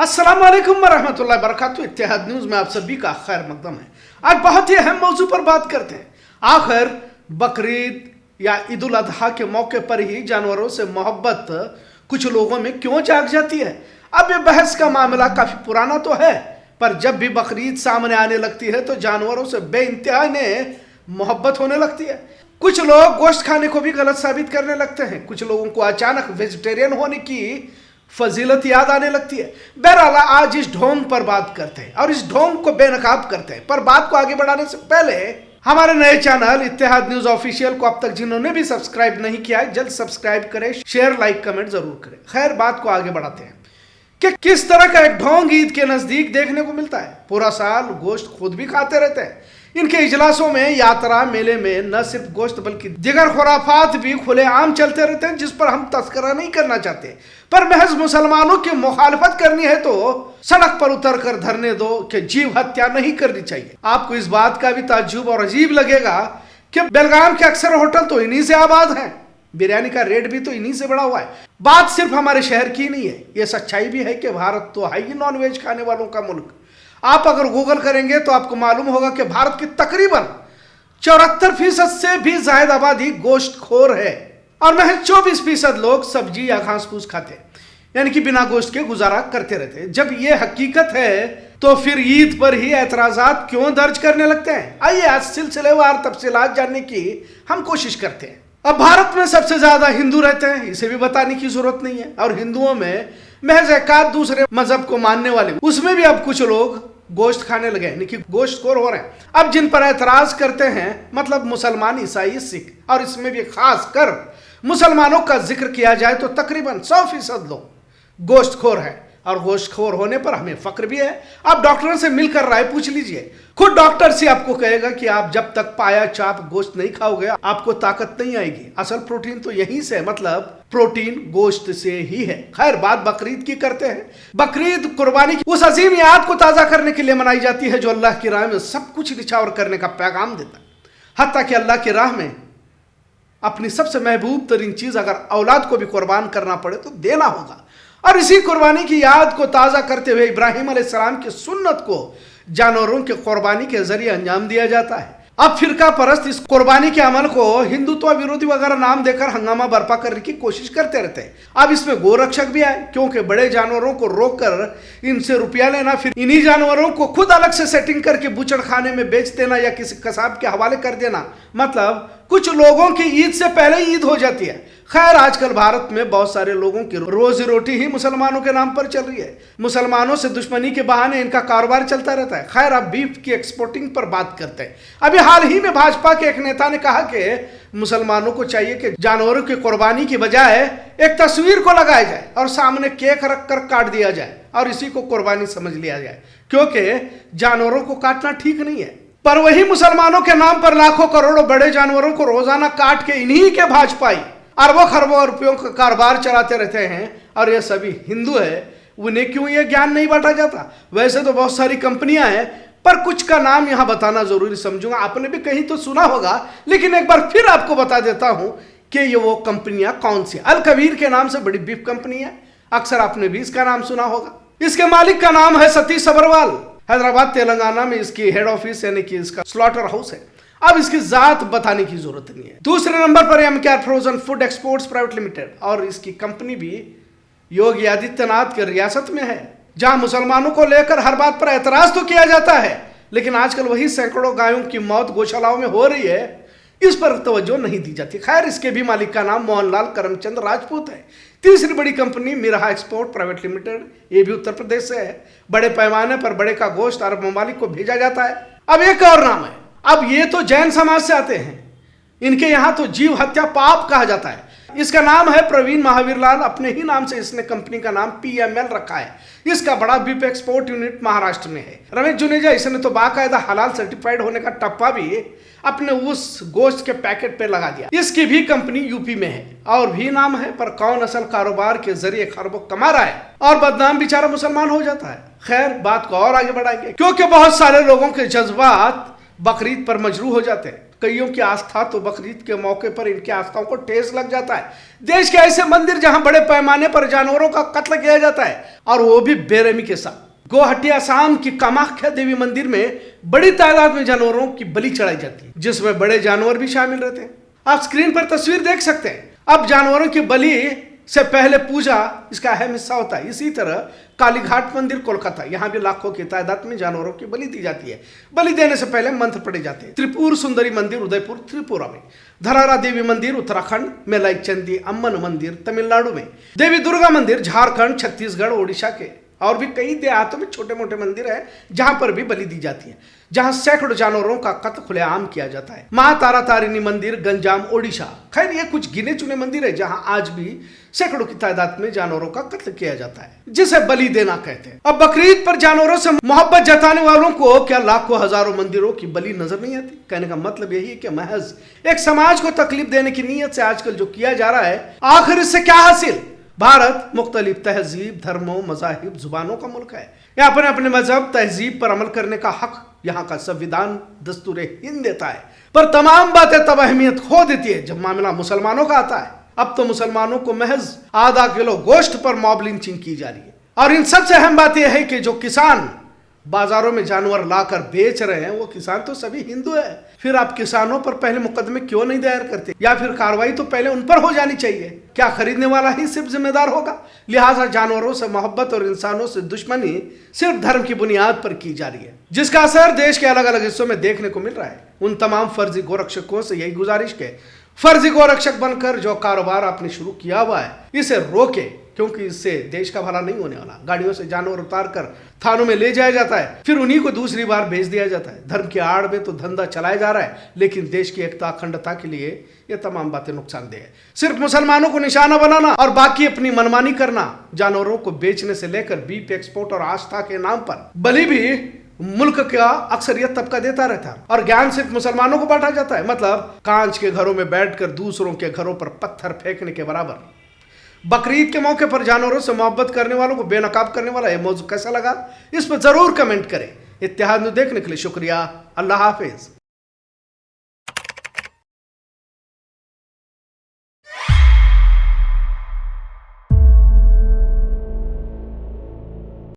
अस्सलाम वालेकुम वरहमतुल्लाहि वबरकातुहू। इत्तेहाद न्यूज़ में आप सभी का खैर मकदम है। आज बहुत ही अहम मौजू पर बात करते हैं। आखिर बकरीद या ईद उल अजहा के मौके पर ही जानवरों से मोहब्बत कुछ लोगों में क्यों जाग जाती है। अब ये बहस का मामला काफी पुराना तो है, पर जब भी बकरीद सामने आने लगती है तो जानवरों से बेइंतहा ने मोहब्बत होने लगती है। कुछ लोग गोश्त खाने को भी गलत साबित करने लगते हैं। कुछ लोगों को अचानक वेजिटेरियन होने की फजीलत याद आने लगती है। बहरहाल आज इस ढोंग पर बात करते हैं और इस ढोंग को बेनकाब करते हैं। पर बात को आगे बढ़ाने से पहले हमारे नए चैनल इत्तेहाद न्यूज ऑफिशियल को अब तक जिन्होंने भी सब्सक्राइब नहीं किया है, जल्द सब्सक्राइब करें, शेयर, लाइक, कमेंट जरूर करें। खैर, बात को आगे बढ़ाते हैं कि किस तरह का एक ढोंग ईद के नजदीक देखने को मिलता है। पूरा साल गोश्त खुद भी खाते रहते हैं। इनके इजलासों में, यात्रा, मेले में न सिर्फ गोश्त बल्कि दिगर खुराफात भी खुलेआम चलते रहते हैं, जिस पर हम तस्करा नहीं करना चाहते। पर महज मुसलमानों की मुखालफत करनी है तो सड़क पर उतर कर धरने दो कि जीव हत्या नहीं करनी चाहिए। आपको इस बात का भी ताज्जुब और अजीब लगेगा कि बेलगाम के अक्सर होटल तो इन्हीं से आबाद हैं। बिरयानी का रेट भी तो इन्हीं से बढ़ा हुआ है। बात सिर्फ हमारे शहर की नहीं है, ये सच्चाई भी है कि भारत तो है ही नॉनवेज खाने वालों का मुल्क। आप अगर गूगल करेंगे तो आपको मालूम होगा कि भारत की तकरीबन 74% से भी ज्यादा आबादी गोश्तखोर है और महज 24% लोग सब्जी या घास फूस खाते हैं, यानी कि बिना गोश्त के गुजारा करते रहते हैं। जब ये हकीकत है तो फिर ईद पर ही एतराजात क्यों दर्ज करने लगते हैं। आइए आज सिलसिलेवार तफसीलात जानने की हम कोशिश करते हैं। अब भारत में सबसे ज्यादा हिंदू रहते हैं, इसे भी बताने की जरूरत नहीं है। और हिंदुओं में महज एकाध दूसरे मजहब को मानने वाले, उसमें भी अब कुछ लोग गोश्त खाने लगे, यानी कि गोश्तखोर हो रहे हैं। अब जिन पर एतराज करते हैं, मतलब मुसलमान, ईसाई, सिख, और इसमें भी खास कर मुसलमानों का जिक्र किया जाए तो तकरीबन 100% लोग गोश्तखोर है। और गोश्तखोर होने पर हमें फक्र भी है। आप डॉक्टर से मिलकर राय पूछ लीजिए, खुद डॉक्टर से आपको कहेगा कि आप जब तक पाया चाप गोश्त नहीं खाओगे आपको ताकत नहीं आएगी। असल प्रोटीन तो यहीं से, मतलब प्रोटीन गोश्त से ही है। खैर, बात बकरीद की करते हैं। बकरीद कुर्बानी की उस अजीम याद को ताजा करने के लिए मनाई जाती है जो अल्लाह की राह में सब कुछ निछावर करने का पैगाम देता है। हत्ता कि अल्लाह की राह में अपनी सबसे महबूब तरीन चीज अगर औलाद को भी कुर्बान करना पड़े तो देना होगा। और इसी कुर्बानी की याद को ताज़ा करते हुए इब्राहिम अलैहिस्सलाम की सुन्नत को जानवरों की कुर्बानी के जरिए अंजाम दिया जाता है। अब फिरका परस्त इस कुर्बानी के अमल को हिंदुत्व विरोधी वगैरह नाम देकर हंगामा बर्पा करने की कोशिश करते रहते हैं। अब इसमें गोरक्षक भी आए, क्योंकि बड़े जानवरों को रोककर इनसे रुपया लेना, फिर इन्हीं जानवरों को खुद अलग से सेटिंग करके बूचड़ खाने में बेच देना या किसी कसाब के हवाले कर देना, मतलब कुछ लोगों की ईद से पहले ईद हो जाती है। खैर, आजकल भारत में बहुत सारे लोगों की रोजी रोटी ही मुसलमानों के नाम पर चल रही है। मुसलमानों से दुश्मनी के बहाने इनका कारोबार चलता रहता है। खैर, अब बीफ की एक्सपोर्टिंग पर बात करते हैं। अभी हाल ही में भाजपा के एक नेता ने कहा कि मुसलमानों को चाहिए कि जानवरों की कुर्बानी की बजाय एक तस्वीर को लगाया जाए और सामने केक रख कर काट दिया जाए और इसी को कुर्बानी समझ लिया जाए, क्योंकि जानवरों को काटना ठीक नहीं है। पर वही मुसलमानों के नाम पर लाखों करोड़ों बड़े जानवरों को रोजाना काट के इन्हीं के भाजपाई अरबों खरबों रुपयों का कारोबार चलाते रहते हैं। और ये सभी हिंदू है, उन्हें क्यों ये ज्ञान नहीं बांटा जाता। वैसे तो बहुत सारी कंपनियां हैं, पर कुछ का नाम यहां बताना जरूरी समझूंगा। आपने भी कहीं तो सुना होगा, लेकिन एक बार फिर आपको बता देता हूं कि ये वो कंपनियां कौन सी। अल कबीर के नाम से बड़ी बीफ कंपनी है, अक्सर आपने भी इसका नाम सुना होगा। इसके मालिक का नाम है सतीश सबरवाल। हैदराबाद तेलंगाना में इसकी हेड ऑफिस यानी कि इसका स्लॉटर हाउस है। अब इसकी जात बताने की जरूरत नहीं है। दूसरे नंबर पर MKR frozen food exports private limited, और इसकी कंपनी भी योगी आदित्यनाथ की रियासत में है, जहां मुसलमानों को लेकर हर बात पर एतराज तो किया जाता है, लेकिन आजकल वही सैकड़ों गायों की मौत गौशालाओं में हो रही है, इस पर तवज्जो नहीं दी जाती। खैर, इसके भी मालिक का नाम मोहनलाल करमचंद राजपूत है। तीसरी बड़ी कंपनी मिराहा एक्सपोर्ट प्राइवेट लिमिटेड, ये भी उत्तर प्रदेश से है। बड़े पैमाने पर बड़े का गोश्त अरब ममालिक को भेजा जाता है। अब एक और नाम है, अब ये तो जैन समाज से आते हैं, इनके यहां तो जीव हत्या पाप कहा जाता है। इसका नाम है प्रवीण महावीर लाल। अपने ही नाम से इसने कंपनी का नाम PML रखा है। इसका बड़ा बीफ एक्सपोर्ट यूनिट महाराष्ट्र में है। रमेश जुनेजा, इसने तो बाकायदा हलाल सर्टिफाइड होने का टप्पा भी अपने उस गोश्त के पैकेट पे लगा दिया। इसकी भी कंपनी यूपी में है और भी नाम है, पर कौन असल कारोबार के जरिए खरबों कमा रहा है और बदनाम बेचारा मुसलमान हो जाता है। खैर, बात को और आगे बढ़ाएंगे, क्योंकि बहुत सारे लोगों के जज्बात बकरीद पर मजरूह हो जाते हैं। कईयों की आस्था तो बकरीद के मौके पर इनकी आस्थाओं को ठेस लग जाता है। देश के ऐसे मंदिर जहां बड़े पैमाने पर जानवरों का कत्ल किया जाता है और वो भी बेरहमी के साथ। गुवाहाटी असम की कामाख्या देवी मंदिर में बड़ी तादाद में जानवरों की बलि चढ़ाई जाती है, जिसमें बड़े जानवर भी शामिल रहते हैं। आप स्क्रीन पर तस्वीर देख सकते हैं। अब जानवरों की बलि से पहले पूजा इसका अहम हिस्सा होता है। इसी तरह कालीघाट मंदिर कोलकाता, यहाँ भी लाखों की तादाद में जानवरों की बलि दी जाती है। बलि देने से पहले मंत्र पढ़े जाते हैं। त्रिपुर सुंदरी मंदिर उदयपुर त्रिपुरा में, धरारा देवी मंदिर उत्तराखंड में, लाइचंदी अम्मन मंदिर तमिलनाडु में, देवी दुर्गा मंदिर झारखंड, छत्तीसगढ़, ओडिशा के और भी कई देहातों में छोटे मोटे मंदिर है जहां पर भी बलि दी जाती है, जहां सैकड़ों जानवरों का कत्ल खुलेआम किया जाता है। मां तारा तारिणी मंदिर गंजाम ओडिशा, खैर ये कुछ गिने चुने मंदिर है जहां आज भी सैकड़ों की तादाद में जानवरों का कत्ल किया जाता है, जिसे बलि देना कहते हैं। अब बकरीद पर जानवरों से मोहब्बत जताने वालों को क्या लाखों हजारों मंदिरों की बलि नजर नहीं आती? कहने का मतलब यही है कि महज एक समाज को तकलीफ देने की नीयत से आजकल जो किया जा रहा है, आखिर इससे क्या हासिल? भारत मुख्तलिफ तहजीब, धर्मों, मजाहिब, जुबानों का मुल्क है। यहाँ पर अपने मजहब तहजीब पर अमल करने का हक यहाँ का संविधान दस्तूर हिंद देता है, पर तमाम बातें तब अहमियत खो देती है जब मामला मुसलमानों का आता है। अब तो मुसलमानों को महज आधा किलो गोश्त पर मॉब लिंचिंग की जा रही है। और इन सबसे अहम बात यह है कि जो किसान बाजारों में जानवर लाकर बेच रहे हैं वो किसान तो सभी हिंदू है। फिर आप किसानों पर पहले मुकदमे क्यों नहीं दायर करते, या फिर कार्रवाई तो पहले उन पर हो जानी चाहिए? क्या खरीदने वाला ही सिर्फ जिम्मेदार होगा? लिहाजा जानवरों से मोहब्बत और इंसानों से दुश्मनी सिर्फ धर्म की बुनियाद पर की जा रही है, जिसका असर देश के अलग अलग हिस्सों में देखने को मिल रहा है। उन तमाम फर्जी गोरक्षकों से यही गुजारिश के फर्जी गोरक्षक बनकर जो कारोबार आपने शुरू किया हुआ है इसे रोके, क्योंकि इससे देश का भला नहीं होने वाला। गाड़ियों से जानवर उतार कर थानों में ले जाया जाता है, फिर उन्हीं को दूसरी बार भेज दिया जाता है। धर्म की आड़ में तो धंधा चलाया जा रहा है, लेकिन देश की एकता अखंडता के लिए ये तमाम बातें नुकसानदेह है। सिर्फ मुसलमानों को निशाना बनाना और बाकी अपनी मनमानी करना, जानवरों को बेचने से लेकर बीफ एक्सपोर्ट और आस्था के नाम पर बलि भी मुल्क का अक्सरियत तबका देता रहता है, और ज्ञान सिर्फ मुसलमानों को बांटा जाता है। मतलब कांच के घरों में बैठकर दूसरों के घरों पर पत्थर फेंकने के बराबर। बकरीद के मौके पर जानवरों से मोहब्बत करने वालों को बेनकाब करने वाला यह मौजू कैसा लगा, इस पर जरूर कमेंट करें। इत्तेहाद न्यूज़ देखने के लिए शुक्रिया। अल्लाह हाफिज।